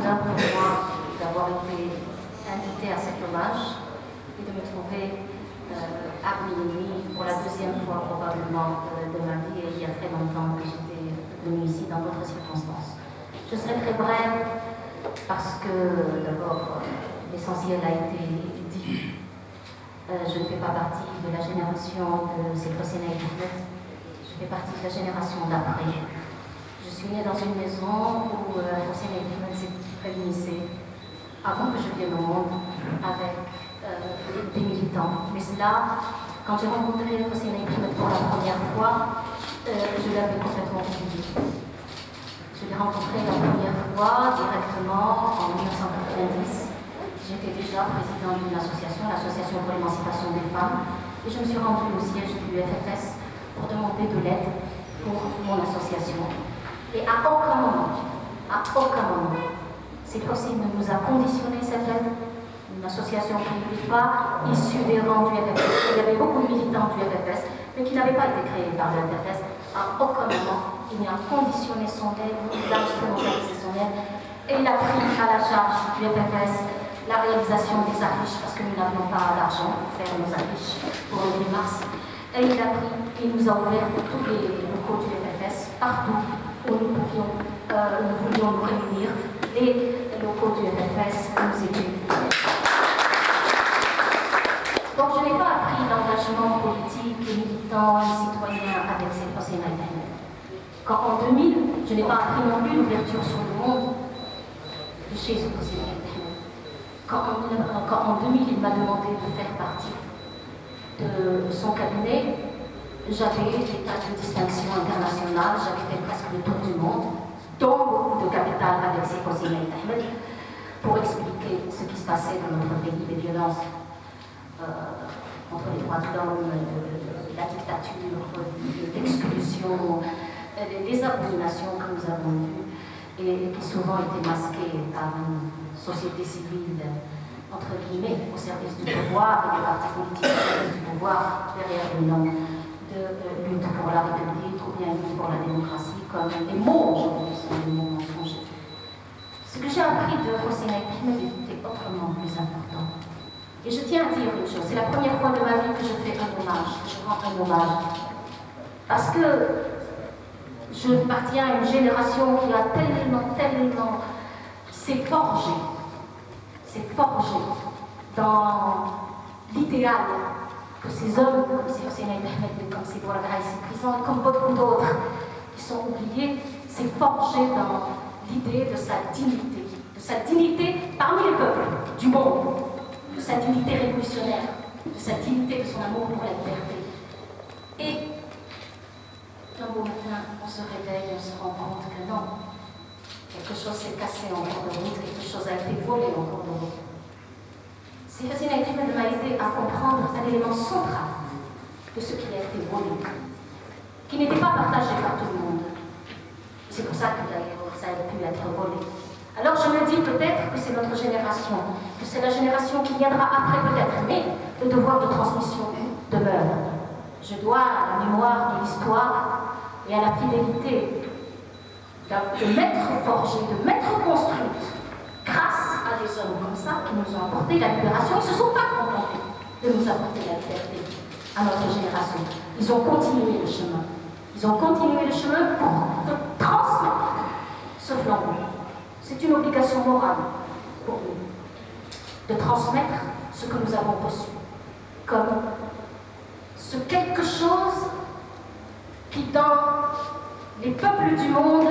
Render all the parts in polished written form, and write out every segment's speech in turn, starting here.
honneur pour moi d'avoir été invitée à cet hommage et de me trouver à Rimini pour la deuxième fois probablement de ma vie, et il y a très longtemps que j'étais venue ici dans d'autres circonstances. Je serai très brève parce que d'abord l'essentiel a été dit. Je ne fais pas partie de la génération de Hossein Ahmed, je fais partie de la génération d'après. Je suis née dans une maison où Hossein Ahmed s'est réunissé avant que je vienne au monde avec des militants. Mais cela, quand j'ai rencontré Hossein Ahmed pour la première fois, je l'avais complètement oublié. Je l'ai rencontré la première fois directement en 1990. J'étais déjà présidente d'une association, l'Association pour l'émancipation des femmes, et je me suis rendue au siège du FFS pour demander de l'aide pour mon association. Et à aucun moment, c'est possible de nous a conditionné cette aide. Une association qui n'était pas issue des rangs du FFS. Il y avait beaucoup de militants du FFS, mais qui n'avaient pas été créés par le FFS. À aucun moment, il n'a conditionné son aide, il a instrumentalisé son aide, et il a pris à la charge du FFS la réalisation des affiches, parce que nous n'avions pas d'argent pour faire nos affiches pour le 8 mars. Et il a pris, il nous a ouvert tous les locaux du FFS, partout où nous voulions nous réunir. Les locaux du FFS nous étaient. Donc je n'ai pas appris l'engagement politique, et militant et citoyen avec ces Hossein Ahmed. Quand en 2000, je n'ai pas appris non plus l'ouverture sur le monde de chez Hossein Ahmed. Quand en 2000, il m'a demandé de faire partie de son cabinet, j'avais des tas de distinctions internationales, j'avais fait presque le tour du monde, dont beaucoup de capital avec ces Hossein Ahmed, pour expliquer ce qui se passait dans notre pays, les violences contre les droits de l'homme, la dictature, l'exclusion, les abominations que nous avons vues et qui souvent étaient masquées par une société civile, entre guillemets, au service du pouvoir, et des partis politiques au service du pouvoir, derrière le nom de lutte pour la République ou bien lutte pour la démocratie, comme les mots aujourd'hui sont des mots mensongers. Ce que j'ai appris de Hossein Ahmed était autrement plus important. Et je tiens à dire une chose, c'est la première fois de ma vie que je fais un hommage, que je rends un hommage. Parce que je appartiens à une génération qui a tellement s'est forgée dans l'idéal que ces hommes, comme ces Hossein Ahmed, comme ces Bouaghra, ces prisons, comme beaucoup d'autres qui sont oubliés, s'est forgé dans l'idée de sa dignité parmi les peuples du monde, de sa dignité révolutionnaire, de sa dignité, de son amour pour la liberté. Et un beau matin, on se réveille, on se rend compte que non, quelque chose s'est cassé en cours de route, quelque chose a été volé en cours de route. C'est Hossein Ahmed m'a aidé à comprendre un élément central de ce qui a été volé, qui n'était pas partagé par tout le monde. C'est pour ça que d'ailleurs ça a pu être volé. Alors je me dis peut-être que c'est notre génération, que c'est la génération qui viendra après peut-être, mais le devoir de transmission demeure. Je dois à la mémoire de l'histoire et à la fidélité de m'être forgée, de m'être construite grâce à des hommes comme ça qui nous ont apporté la libération. Ils ne se sont pas contentés de nous apporter la liberté à notre génération. Ils ont continué le chemin. Ils ont continué le chemin pour transmettre ce flambeau. C'est une obligation morale pour nous de transmettre ce que nous avons reçu comme ce quelque chose qui, dans les peuples du monde,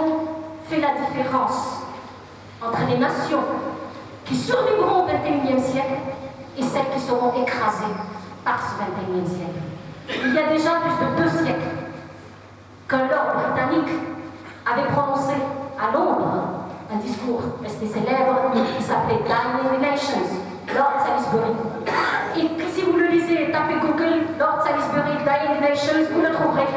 fait la différence entre les nations qui survivront au XXIe siècle et celles qui seront écrasées par ce XXIe siècle. Il y a déjà plus de 2 siècles qu'un lord britannique avait prononcé à Londres un discours resté célèbre qui s'appelait Dying Nations, Lord Salisbury. Et si vous le lisez, tapez Google, Lord Salisbury, Dying Nations, vous le trouverez.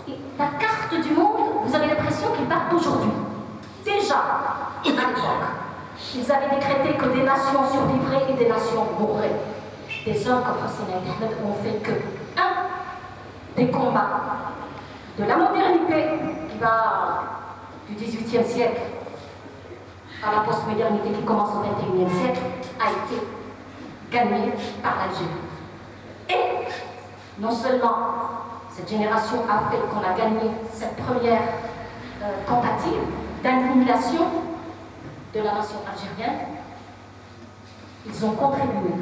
Et la carte du monde, vous avez l'impression qu'il part d'aujourd'hui. Déjà, à l'époque, ils avaient décrété que des nations survivraient et des nations mourraient. Des hommes comme Hossein Ahmed ont fait que des combats de la modernité qui va du XVIIIe siècle à la postmodernité qui commence au XXIe siècle a été gagnée par l'Algérie. Et non seulement cette génération a fait qu'on a gagné cette première tentative d'intimidation de la nation algérienne, ils ont contribué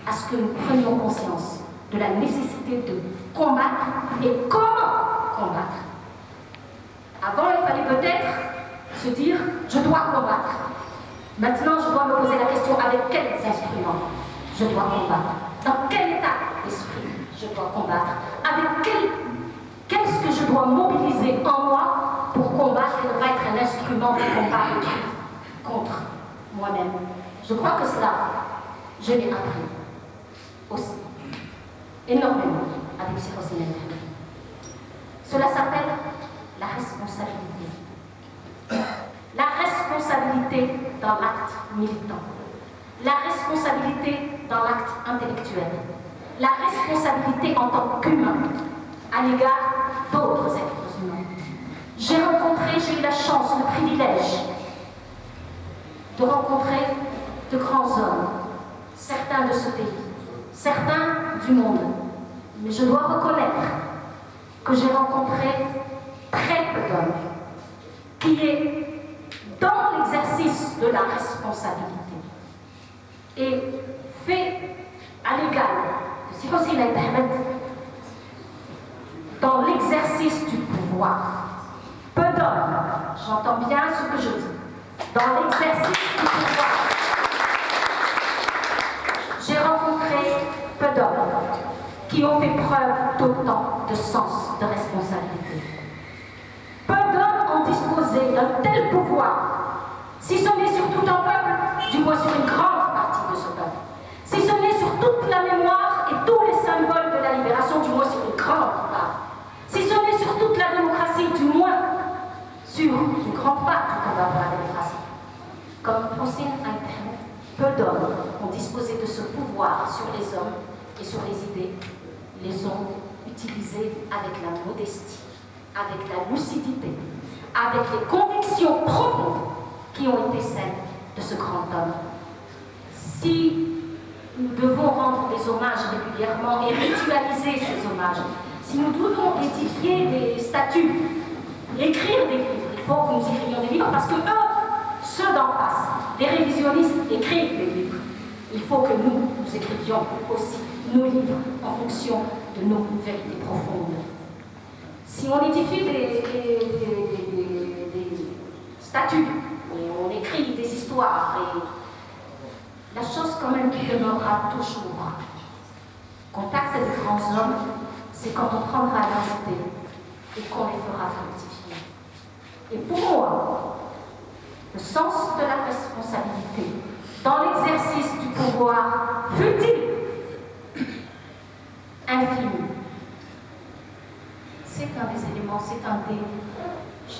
à ce que nous prenions conscience de la nécessité de combattre et comment combattre. Avant, il fallait peut-être se dire « je dois combattre ». Maintenant, je dois me poser la question avec quels instruments je dois combattre, dans quel état d'esprit je dois combattre, avec qu'est-ce que je dois mobiliser en moi pour combattre et ne pas être un instrument de combat contre moi-même. Je crois que cela, je l'ai appris aussi, énormément, avec Sirosine. Cela s'appelle la responsabilité. La responsabilité dans l'acte militant. La responsabilité dans l'acte intellectuel. La responsabilité en tant qu'humain à l'égard d'autres êtres humains. J'ai eu la chance, le privilège de rencontrer de grands hommes, certains de ce pays, certains du monde. Mais je dois reconnaître que j'ai rencontré très peu d'hommes qui est dans l'exercice de la responsabilité et fait à l'égal de Sirosine Ahmed dans l'exercice du pouvoir. Peu d'hommes, j'entends bien ce que je dis, dans l'exercice du pouvoir. J'ai rencontré peu d'hommes qui ont fait preuve d'autant de sens de responsabilité. Peu d'hommes ont disposé d'un tel pouvoir, si ce n'est sur tout un peuple, du moins sur une grande partie de ce peuple, si ce n'est sur toute la mémoire et tous les symboles de la libération, du moins sur une grande part, si ce n'est sur toute la démocratie, du moins sur une grande part du combat pour la démocratie. Comme Hossein Ahmed, peu d'hommes ont disposé de ce pouvoir sur les hommes et sur les idées, les ont utilisés avec la modestie, avec la lucidité, avec les convictions profondes qui ont été celles de ce grand homme. Si nous devons rendre des hommages régulièrement et ritualiser ces hommages, si nous devons édifier des statues, écrire des livres, il faut que nous écrivions des livres parce que eux, ceux d'en face, les révisionnistes, écrivent des livres. Il faut que nous écrivions aussi nos livres en fonction de nos vérités profondes. Si on édifie des statues, et on écrit des histoires, et la chose quand même qui demeurera toujours contact avec des grands hommes, c'est quand on prendra leurs idées et qu'on les fera fructifier. Et pour moi, le sens de la responsabilité dans l'exercice du pouvoir fut-il infini. C'est un des éléments,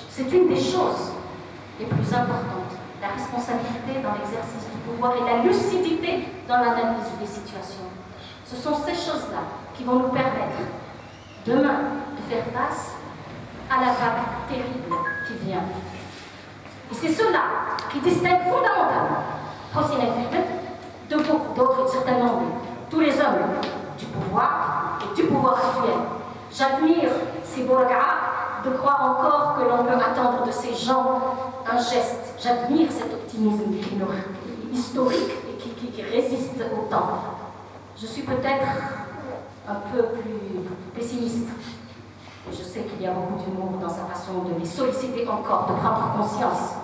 c'est une des choses les plus importantes. La responsabilité dans l'exercice du pouvoir et la lucidité dans l'analyse des situations. Ce sont ces choses-là qui vont nous permettre demain de faire face à la vague terrible qui vient. Et c'est cela qui distingue fondamentalement Hossein Ahmed de beaucoup d'autres, certainement tous les hommes du pouvoir et du pouvoir actuel. J'admire ces Bourga'a de croire encore que l'on peut attendre de ces gens un geste. J'admire cet optimisme historique et qui résiste au temps. Je suis peut-être un peu plus pessimiste. Et je sais qu'il y a beaucoup d'humour dans sa façon de les solliciter encore, de prendre conscience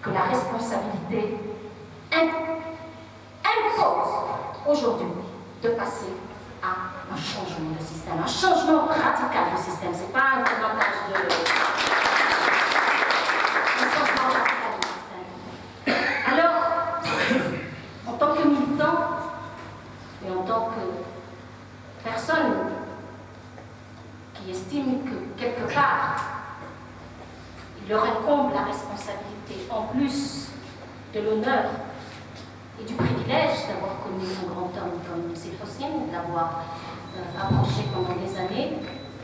que la responsabilité impose aujourd'hui de passer à un changement de système, un changement radical de système. Ce n'est pas un avantage de... un changement radical de système. Alors, en tant que militant et en tant que personne qui estime que quelque part il leur incombe la responsabilité en plus de l'honneur et du privilège d'avoir connu un grand homme comme Sirosine, d'avoir approché pendant des années,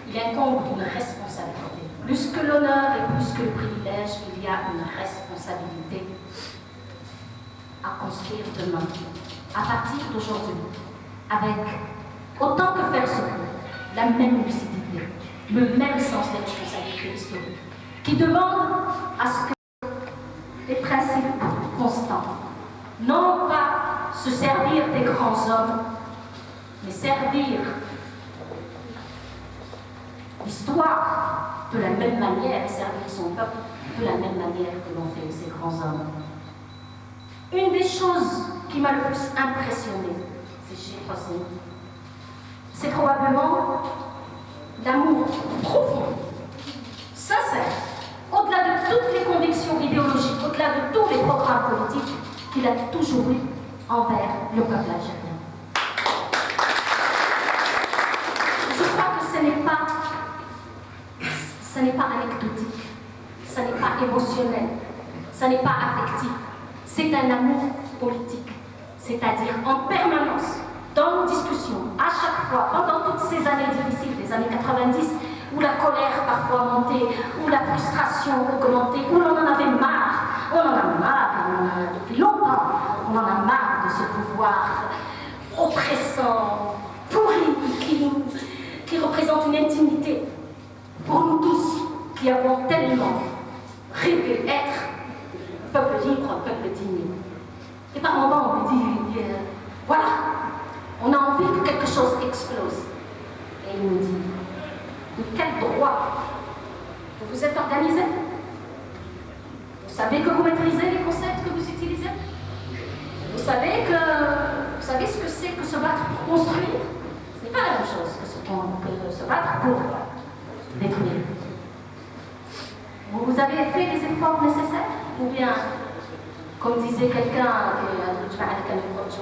il incombe une responsabilité. Plus que l'honneur et plus que le privilège, il y a une responsabilité à construire demain, à partir d'aujourd'hui, avec autant que faire se peut, la même lucidité, le même sens des responsabilités historiques, qui demande à ce que les principes constants, non pas se servir des grands hommes, mais servir l'histoire de la même manière et servir son peuple de la même manière que l'ont fait ces grands hommes. Une des choses qui m'a le plus impressionnée, c'est chez Hossein, c'est probablement l'amour profond, sincère, au-delà de toutes les convictions idéologiques, au-delà de tous les programmes politiques qu'il a toujours eu envers le peuple algérien. Je crois que ce n'est pas anecdotique, ce n'est pas émotionnel, ce n'est pas affectif, c'est un amour politique, c'est-à-dire en permanence, dans nos discussions, à chaque fois, pendant toutes ces années difficiles, les années 90, où la colère parfois montait, où la frustration augmentait, où l'on en avait marre, on en a marre, depuis longtemps, on en a marre de ce pouvoir oppressant, pourri, qui représente une intimité pour nous tous, qui avons tellement rêvé être peuple libre, peuple digne. Et par moments, on me dit, voilà, on a envie que quelque chose explose. Et il nous dit, de quel droit vous vous êtes organisé? Vous savez que vous maîtrisez les concepts que vous utilisez? Vous savez ce que c'est que se battre pour construire? Ce n'est pas la même chose que se battre pour détruire. Vous avez fait les efforts nécessaires? Ou bien, comme disait quelqu'un qui a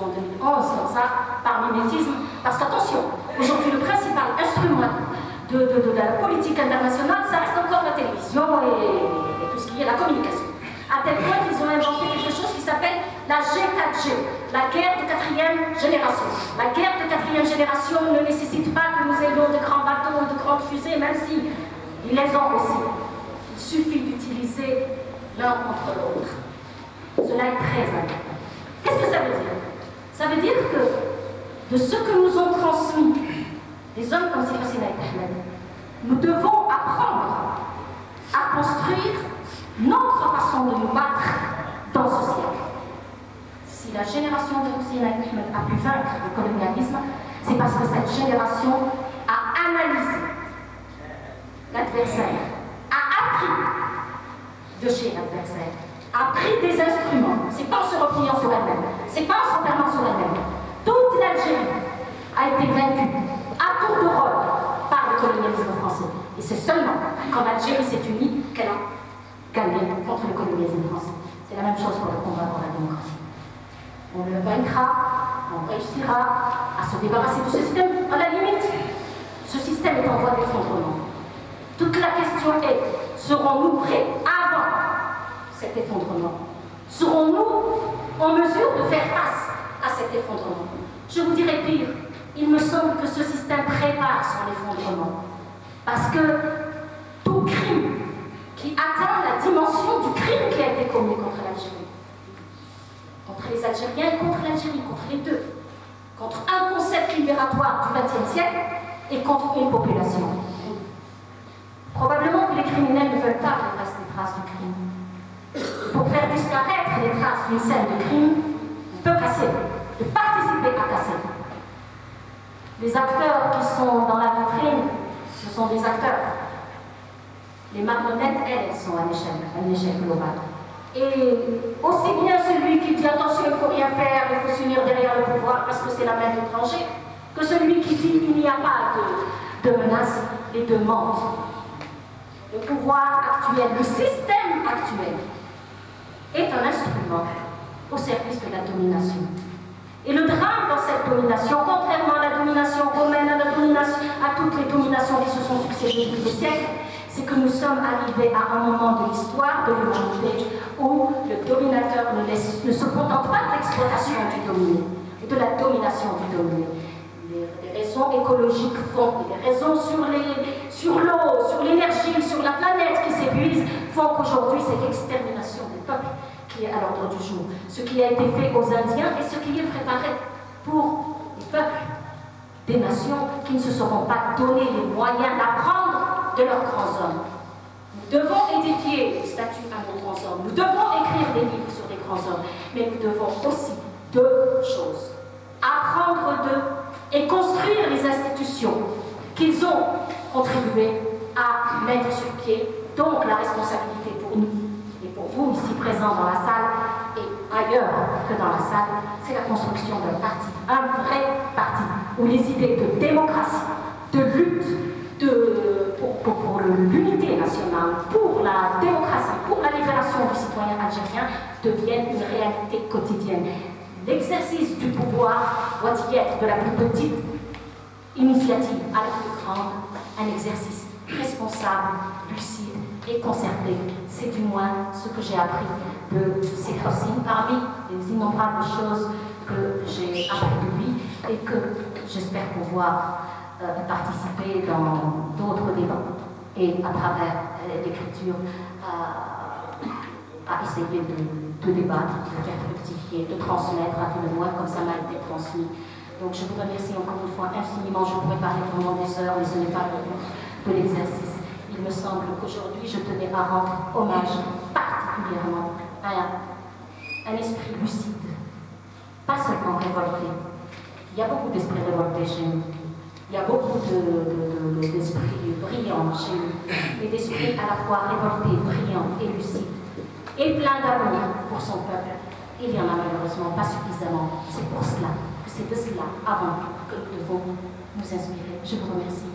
en 2011, comme ça, par mimétisme, parce qu'attention, aujourd'hui le principal instrument de la politique internationale, ça reste encore la télévision et tout ce qui est la communication. À tel point qu'ils ont inventé quelque chose qui s'appelle la G4G, la guerre de quatrième génération. La guerre de quatrième génération ne nécessite pas que nous ayons de grands bateaux et de grandes fusées, même si ils les ont aussi. Il suffit d'utiliser l'un contre l'autre. Cela est très important. Qu'est-ce que ça veut dire? Ça veut dire que de ce que nous ont transmis des hommes comme Hossein Ahmed, nous devons apprendre à construire notre façon de nous battre dans ce siècle. Si la génération de Hossein Ahmed a pu vaincre le colonialisme, c'est parce que cette génération a analysé l'adversaire, a appris de chez l'adversaire, a pris des instruments. C'est pas en se repliant sur elle-même, c'est pas en s'enfermant sur elle-même. Toute l'Algérie a été vaincue à tour de rôle par le colonialisme français. Et c'est seulement quand l'Algérie s'est unie qu'elle a gagné contre le colonialisme français. C'est la même chose pour le combat pour la démocratie. On le vaincra, on réussira à se débarrasser de ce système. À la limite, ce système est en voie d'effondrement. Toute la question est, serons-nous prêts avant cet effondrement? Serons-nous en mesure de faire face à cet effondrement? Je vous dirais pire, il me semble que ce système prépare son effondrement. Parce que tout crime qui atteint la dimension du crime qui a été commis contre l'Algérie, contre les Algériens et contre l'Algérie, contre les deux, contre un concept libératoire du XXe siècle et contre une population. Probablement que les criminels ne veulent pas qu'il reste des traces du crime. Pour faire disparaître les traces d'une scène de crime, on peut casser, de participer à casser. Les acteurs qui sont dans la vitrine, ce sont des acteurs. Les marionnettes, elles sont à un échec global. Et aussi bien celui qui dit attention, il ne faut rien faire, il faut s'unir derrière le pouvoir parce que c'est la main d'étranger, que celui qui dit il n'y a pas de menace, les deux mentent. Le pouvoir actuel, le système actuel, est un instrument au service de la domination. Et le drame dans cette domination, contrairement à la domination romaine, à toutes les dominations qui se sont succédées depuis des siècles, c'est que nous sommes arrivés à un moment de l'histoire de l'humanité où le dominateur ne se contente pas de l'exploitation du dominé, et de la domination du dominé. Des raisons écologiques font, et des raisons sur sur l'eau, sur l'énergie, sur la planète qui s'épuise, font qu'aujourd'hui c'est l'extermination des peuples qui est à l'ordre du jour. Ce qui a été fait aux Indiens et ce qui est préparé pour les peuples des nations qui ne se seront pas donné les moyens d'apprendre de leurs grands hommes. Nous devons édifier les statues à nos grands hommes, nous devons écrire des livres sur les grands hommes, mais nous devons aussi deux choses. Apprendre d'eux et construire les institutions qu'ils ont contribué à mettre sur pied. Donc la responsabilité pour nous et pour vous ici présents dans la salle et ailleurs que dans la salle, c'est la construction d'un parti, un vrai parti, où les idées de démocratie, de lutte, pour l'unité nationale, pour la démocratie, pour la libération du citoyen algérien deviennent une réalité quotidienne. L'exercice du pouvoir doit y être de la plus petite initiative à la plus grande, un exercice responsable, lucide et concerté. C'est du moins ce que j'ai appris de Seyd Hossein, parmi les innombrables choses que j'ai appris de lui et que j'espère pouvoir participer dans d'autres débats et à travers l'écriture à essayer de débattre, de faire fructifier, de transmettre à tout le moins comme ça m'a été transmis. Donc je vous remercie encore une fois infiniment. Je pourrais parler pendant des heures, mais ce n'est pas le but de l'exercice. Il me semble qu'aujourd'hui je tenais à rendre hommage particulièrement à un esprit lucide, pas seulement révolté. Il y a beaucoup d'esprits révoltés chez nous. Il y a beaucoup d'esprits brillants chez nous, mais d'esprits à la fois révoltés, brillants et lucides, et plein d'amour pour son peuple. Il n'y en a malheureusement pas suffisamment. C'est pour cela, c'est de cela, avant tout, que nous devons nous inspirer. Je vous remercie.